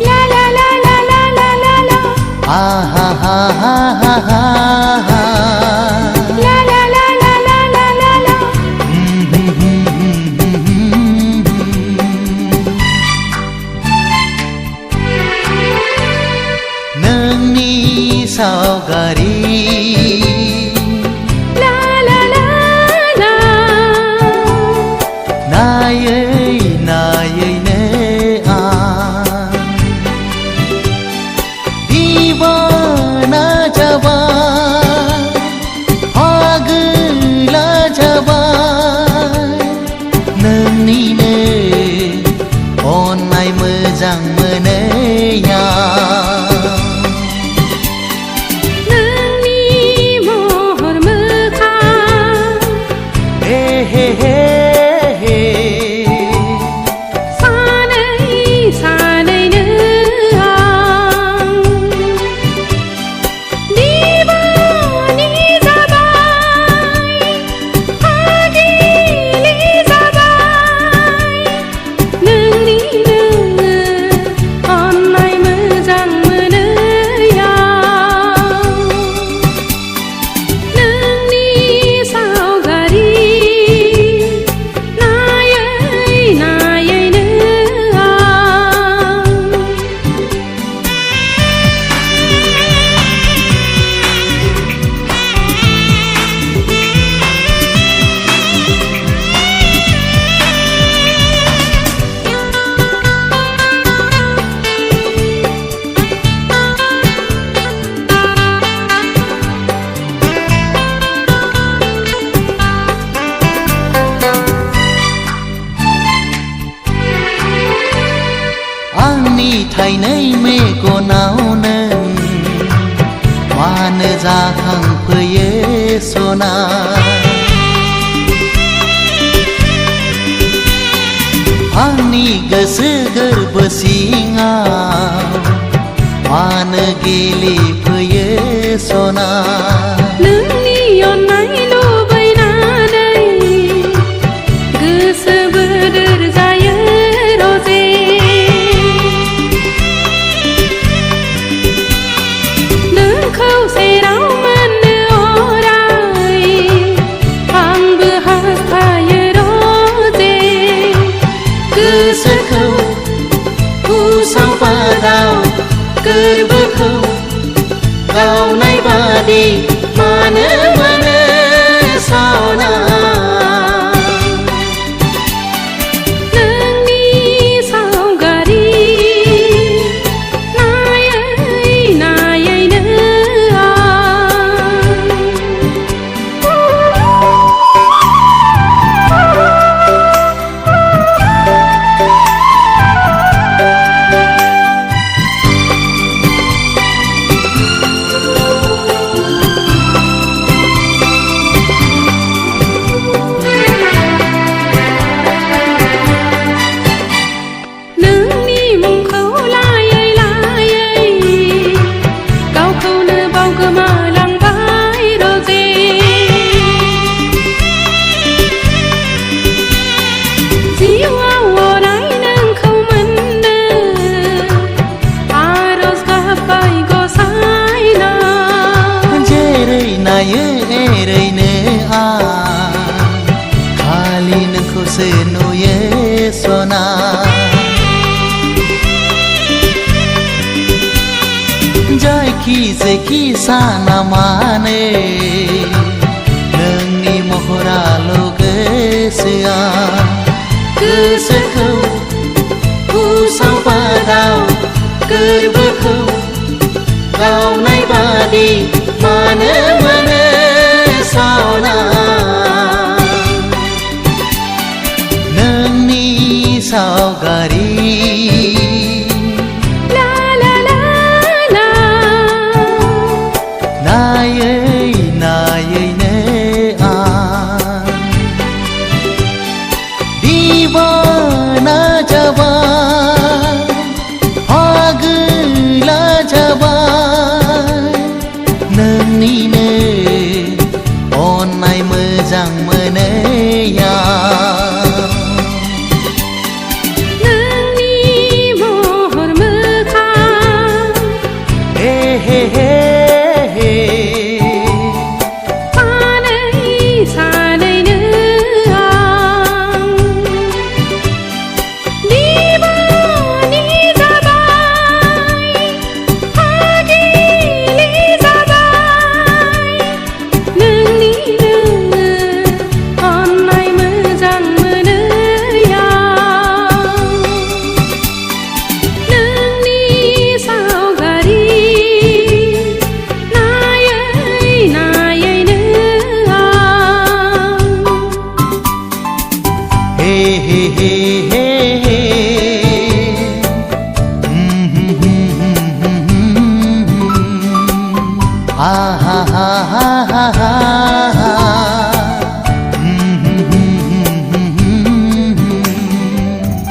La la la la la la la la. Ah ha ha ha ha ha. La la la la la la la la. Nwngni saogari. La la la la. Nayay nayay ne an. Divana jawan, agla jawan. Nwngni ne onai mojang moneya. Ani thainai megonaवनो मानो जाखांफैयो सना आंनि गोसो गोरबो सिङाव मानो गेलेफैयो सना नोंनि अननाय लुबैनानै गोसो बोदोर जायो रजे नोंखौ सेराव मोननो अराय आंबो हास्थायो रजे गोसोखौ उसाव बादाव गोरबोखौ गावनाय बादि मानो मोनो सना नोंनि सावगारि नायै नायैनो नोंनि मुंखौ लायै लायै गावखौनो बावगोमालांबाय रजे जिउआव अराय नोंखौ मोननो आरज गाबबाय गसाइनाव जेरै नायो एरैनो आं खालि नोंखौसो नुयो सना जायखि जेखि साना मानो नोंनि महराल' गोसोआ गोसोखौ उसाव बादाव गोरबोखौ गावनाय बादि मानो मोनो सना नोंनि सावगारि ला ला ला ला नायै नायैनो आं दिवाना जाबाय आगोला जाबाय नोंनिनो अननाय मोजां मोनैया ha ha ha ha